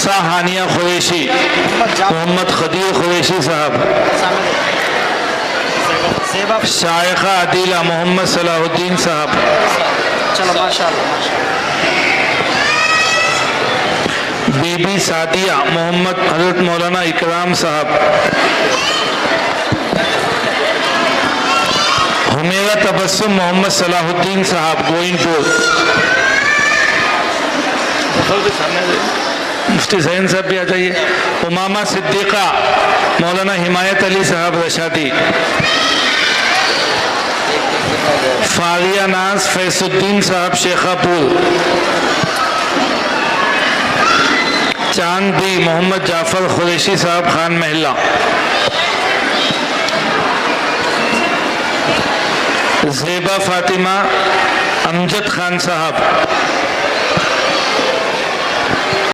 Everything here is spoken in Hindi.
हफ्सा हानिया खुरैशी, मोहम्मद खदीर खुरैशी साहब। शायखा अदीला मोहम्मद सलाहुद्दीन साहब। चलो माशाअल्लाह। बीबी सादिया मोहम्मद हजरत मौलाना इकराम साहब। हुमेरा तबस्सुम मोहम्मद सलाहुद्दीन साहब गोइनपुर। मुफ्ती जैन साहब भी आ जाइए। उमामा सिद्दीक़ा मौलाना हिमायत अली साहब रशादी। फारिया नाज फैसुद्दीन साहब शेखापुर। चांद भी मोहम्मद जाफर खुरैशी साहब खान महला। ज़ेबा फातिमा अमजद खान साहब।